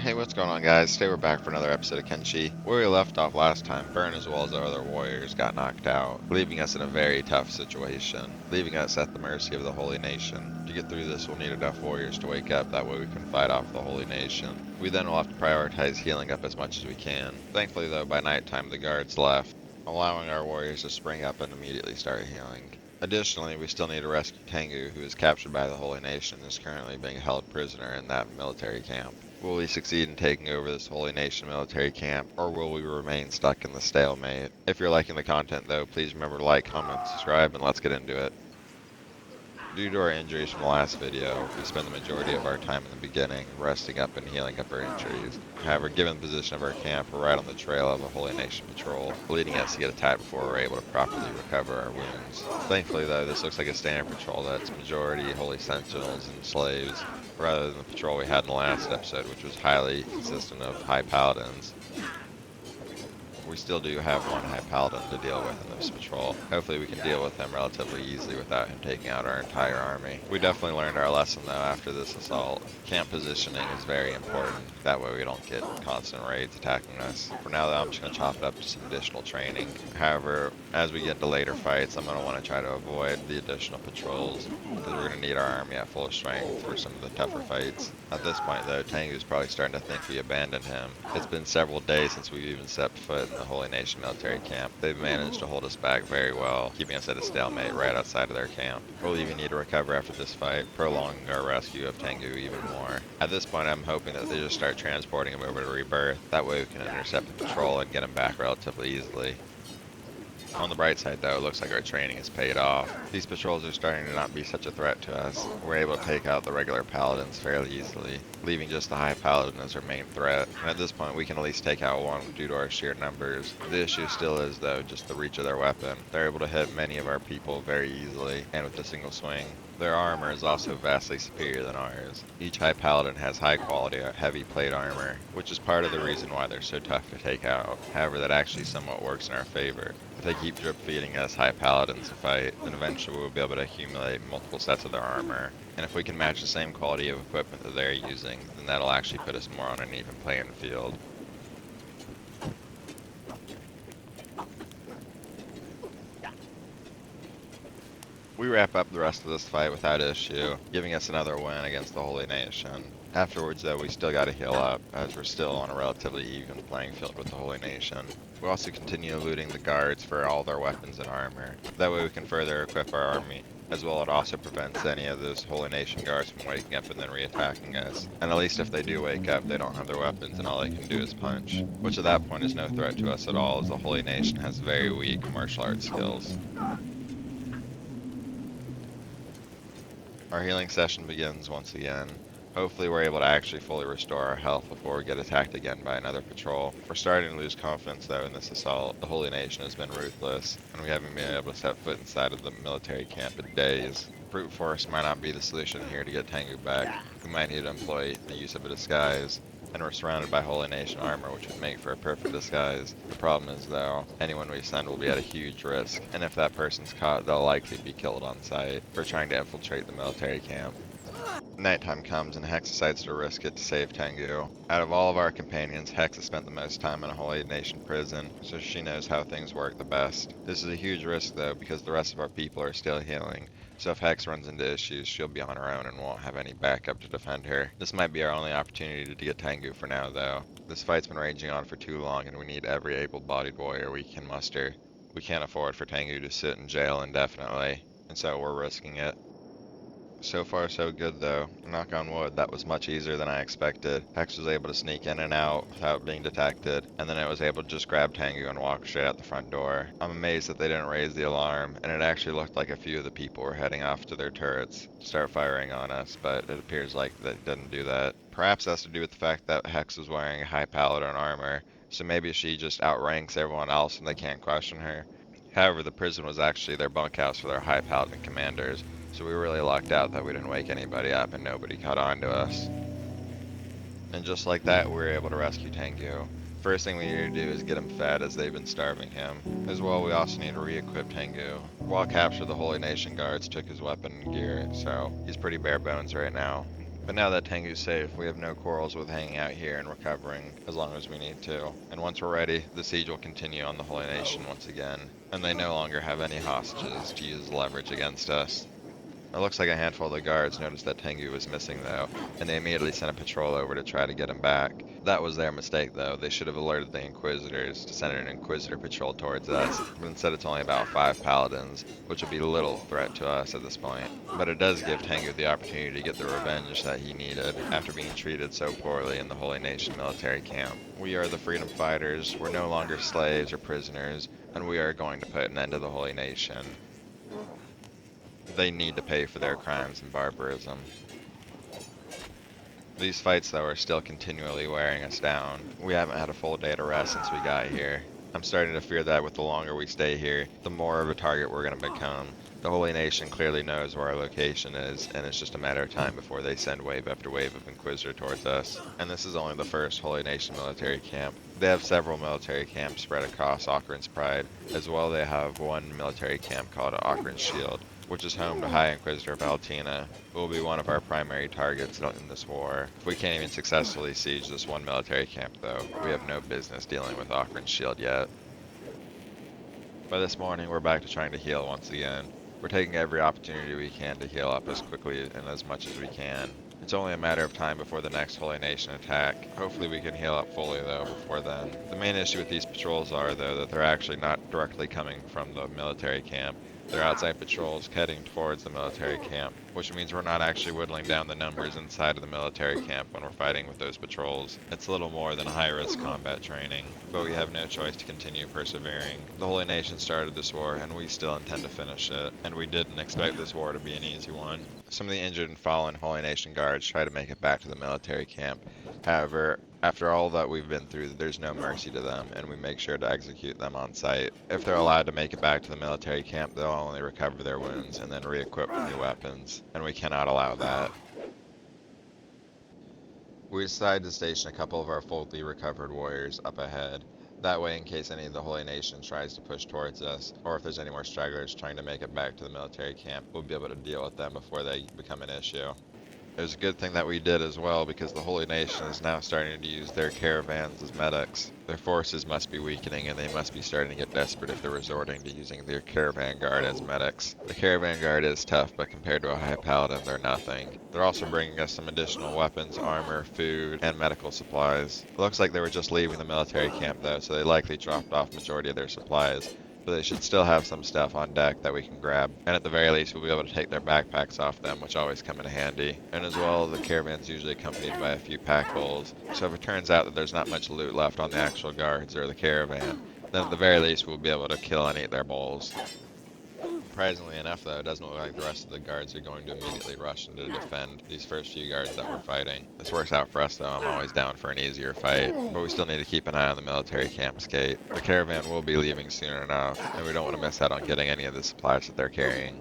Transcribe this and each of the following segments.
Hey, what's going on, guys? Today we're back for another episode of Kenshi. Where we left off last time, Burn as well as our other warriors got knocked out, leaving us in a very tough situation, leaving us at the mercy of the Holy Nation. To get through this, we'll need enough warriors to wake up, that way we can fight off the Holy Nation. We then will have to prioritize healing up as much as we can. Thankfully though, by nighttime the guards left, allowing our warriors to spring up and immediately start healing. Additionally, we still need to rescue Tengu, who is captured by the Holy Nation and is currently being held prisoner in that military camp. Will we succeed in taking over this Holy Nation military camp, or will we remain stuck in the stalemate? If you're liking the content though, please remember to like, comment, subscribe, and let's get into it. Due to our injuries from the last video, we spend the majority of our time in the beginning resting up and healing up our injuries. However, given the position of our camp, we're right on the trail of a Holy Nation patrol, leading us to get attacked before we're able to properly recover our wounds. Thankfully though, this looks like a standard patrol that's majority Holy Sentinels and slaves, rather than the patrol we had in the last episode, which was highly consistent of High Paladins. We still do have one High Paladin to deal with in this patrol. Hopefully we can deal with him relatively easily without him taking out our entire army. We definitely learned our lesson though after this assault. Camp positioning is very important. That way we don't get constant raids attacking us. For now though, I'm just going to chop it up to some additional training. However, as we get into later fights, I'm going to want to try to avoid the additional patrols, because we're going to need our army at full strength for some of the tougher fights. At this point though, Tengu's probably starting to think we abandoned him. It's been several days since we've even stepped foot in the Holy Nation military camp. They've managed to hold us back very well, keeping us at a stalemate right outside of their camp. We'll even need to recover after this fight, prolonging our rescue of Tengu even more. At this point, I'm hoping that they just start transporting him over to Rebirth. That way we can intercept the patrol and get him back relatively easily. On the bright side though, it looks like our training has paid off. These patrols are starting to not be such a threat to us. We're able to take out the regular paladins fairly easily, leaving just the high paladin as our main threat. And at this point we can at least take out one due to our sheer numbers. The issue still is though just the reach of their weapon. They're able to hit many of our people very easily and with a single swing. Their armor is also vastly superior than ours. Each high paladin has high quality heavy plate armor, which is part of the reason why they're so tough to take out. However, that actually somewhat works in our favor. If they keep drip feeding us high paladins to fight, then eventually we'll be able to accumulate multiple sets of their armor. And if we can match the same quality of equipment that they're using, then that'll actually put us more on an even playing field. We wrap up the rest of this fight without issue, giving us another win against the Holy Nation. Afterwards though, we still gotta heal up, as we're still on a relatively even playing field with the Holy Nation. We also continue looting the guards for all their weapons and armor. That way we can further equip our army. As well, it also prevents any of those Holy Nation guards from waking up and then re-attacking us. And at least if they do wake up, they don't have their weapons and all they can do is punch. Which at that point is no threat to us at all, as the Holy Nation has very weak martial arts skills. Our healing session begins once again. Hopefully we're able to actually fully restore our health before we get attacked again by another patrol. We're starting to lose confidence though in this assault. The Holy Nation has been ruthless, and we haven't been able to step foot inside of the military camp in days. Brute force might not be the solution here to get Tengu back. We might need to employ the use of a disguise. And we're surrounded by Holy Nation armor, which would make for a perfect disguise. The problem is though, anyone we send will be at a huge risk, and if that person's caught, they'll likely be killed on sight for trying to infiltrate the military camp. Nighttime comes and Hex decides to risk it to save Tengu. Out of all of our companions, Hex has spent the most time in a Holy Nation prison, so she knows how things work the best. This is a huge risk though, because the rest of our people are still healing. So if Hex runs into issues, she'll be on her own and won't have any backup to defend her. This might be our only opportunity to get Tengu for now though. This fight's been raging on for too long and we need every able-bodied warrior we can muster. We can't afford for Tengu to sit in jail indefinitely, and so we're risking it. So far so good though. Knock on wood, that was much easier than I expected. Hex was able to sneak in and out without being detected, and then it was able to just grab Tengu and walk straight out the front door. I'm amazed that they didn't raise the alarm, and it actually looked like a few of the people were heading off to their turrets to start firing on us, but it appears like they didn't do that. Perhaps that's to do with the fact that Hex was wearing a high paladin armor, so maybe she just outranks everyone else and they can't question her. However, the prison was actually their bunkhouse for their high paladin commanders, so we were really lucked out that we didn't wake anybody up and nobody caught on to us. And just like that, we were able to rescue Tengu. First thing we need to do is get him fed, as they've been starving him. As well, we also need to re-equip Tengu. While captured, the Holy Nation guards took his weapon and gear, so he's pretty bare bones right now. But now that Tengu's safe, we have no quarrels with hanging out here and recovering as long as we need to. And once we're ready, the siege will continue on the Holy Nation once again, and they no longer have any hostages to use leverage against us. It looks like a handful of the guards noticed that Tengu was missing though, and they immediately sent a patrol over to try to get him back. That was their mistake though, they should have alerted the Inquisitors to send an Inquisitor patrol towards us, but instead it's only about 5 paladins, which would be little threat to us at this point. But it does give Tengu the opportunity to get the revenge that he needed after being treated so poorly in the Holy Nation military camp. We are the freedom fighters, we're no longer slaves or prisoners, and we are going to put an end to the Holy Nation. They need to pay for their crimes and barbarism. These fights, though, are still continually wearing us down. We haven't had a full day to rest since we got here. I'm starting to fear that with the longer we stay here, the more of a target we're going to become. The Holy Nation clearly knows where our location is, and it's just a matter of time before they send wave after wave of Inquisitor towards us. And this is only the first Holy Nation military camp. They have several military camps spread across Ocarin's Pride. As well, they have one military camp called Ocarin's Shield, which is home to High Inquisitor Valentina, who will be one of our primary targets in this war. If we can't even successfully siege this one military camp though, we have no business dealing with Ocarin's Shield yet. By this morning, we're back to trying to heal once again. We're taking every opportunity we can to heal up as quickly and as much as we can. It's only a matter of time before the next Holy Nation attack. Hopefully we can heal up fully though before then. The main issue with these patrols are though that they're actually not directly coming from the military camp. They're outside patrols heading towards the military camp, which means we're not actually whittling down the numbers inside of the military camp when we're fighting with those patrols. It's a little more than high-risk combat training, but we have no choice to continue persevering. The Holy Nation started this war, and we still intend to finish it, and we didn't expect this war to be an easy one. Some of the injured and fallen Holy Nation guards try to make it back to the military camp. However, after all that we've been through, there's no mercy to them, and we make sure to execute them on sight. If they're allowed to make it back to the military camp, they'll only recover their wounds and then re-equip with new weapons, and we cannot allow that. We decided to station a couple of our fully recovered warriors up ahead. That way, in case any of the Holy Nation tries to push towards us, or if there's any more stragglers trying to make it back to the military camp, we'll be able to deal with them before they become an issue. It was a good thing that we did as well, because the Holy Nation is now starting to use their caravans as medics. Their forces must be weakening, and they must be starting to get desperate if they're resorting to using their caravan guard as medics. The caravan guard is tough, but compared to a high paladin, they're nothing. They're also bringing us some additional weapons, armor, food, and medical supplies. It looks like they were just leaving the military camp though, so they likely dropped off majority of their supplies. But they should still have some stuff on deck that we can grab, and at the very least we'll be able to take their backpacks off them, which always come in handy. And as well, the caravan's usually accompanied by a few pack bowls, so if it turns out that there's not much loot left on the actual guards or the caravan, then at the very least we'll be able to kill and eat their bowls. Surprisingly enough though, it doesn't look like the rest of the guards are going to immediately rush in to defend these first few guards that we're fighting. This works out for us though, I'm always down for an easier fight, but we still need to keep an eye on the military camp's gate. The caravan will be leaving soon enough, and we don't want to miss out on getting any of the supplies that they're carrying.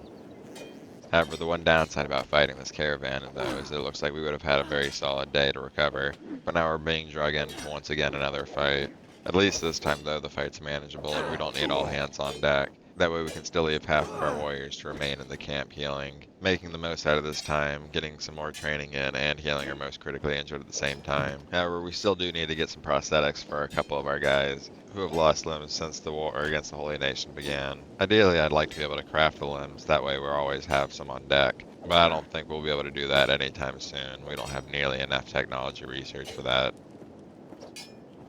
However, the one downside about fighting this caravan though is that it looks like we would have had a very solid day to recover, but now we're being drug into once again another fight. At least this time though, the fight's manageable and we don't need all hands on deck. That way we can still leave half of our warriors to remain in the camp healing, making the most out of this time, getting some more training in, and healing our most critically injured at the same time. However, we still do need to get some prosthetics for a couple of our guys who have lost limbs since the war against the Holy Nation began. Ideally, I'd like to be able to craft the limbs, that way we'll always have some on deck. But I don't think we'll be able to do that anytime soon. We don't have nearly enough technology research for that.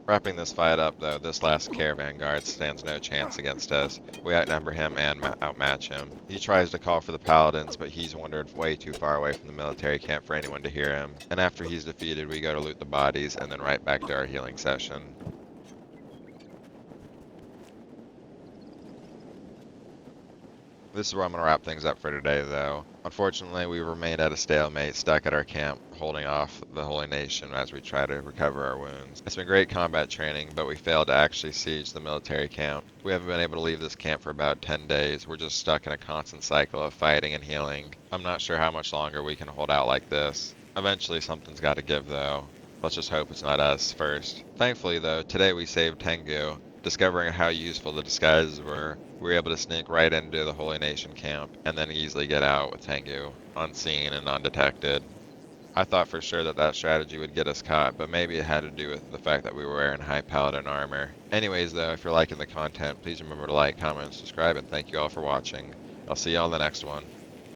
Wrapping this fight up though, this last caravan guard stands no chance against us. We outnumber him and outmatch him. He tries to call for the paladins, but he's wandered way too far away from the military camp for anyone to hear him. And after he's defeated, we go to loot the bodies and then right back to our healing session. This is where I'm going to wrap things up for today though. Unfortunately, we remained at a stalemate, stuck at our camp, holding off the Holy Nation as we try to recover our wounds. It's been great combat training, but we failed to actually siege the military camp. We haven't been able to leave this camp for about 10 days. We're just stuck in a constant cycle of fighting and healing. I'm not sure how much longer we can hold out like this. Eventually something's got to give though. Let's just hope it's not us first. Thankfully though, today we saved Tengu. Discovering how useful the disguises were, we were able to sneak right into the Holy Nation camp and then easily get out with Tengu, unseen and undetected. I thought for sure that that strategy would get us caught, but maybe it had to do with the fact that we were wearing high paladin armor. Anyways, though, if you're liking the content, please remember to like, comment, and subscribe, and thank you all for watching. I'll see you on the next one.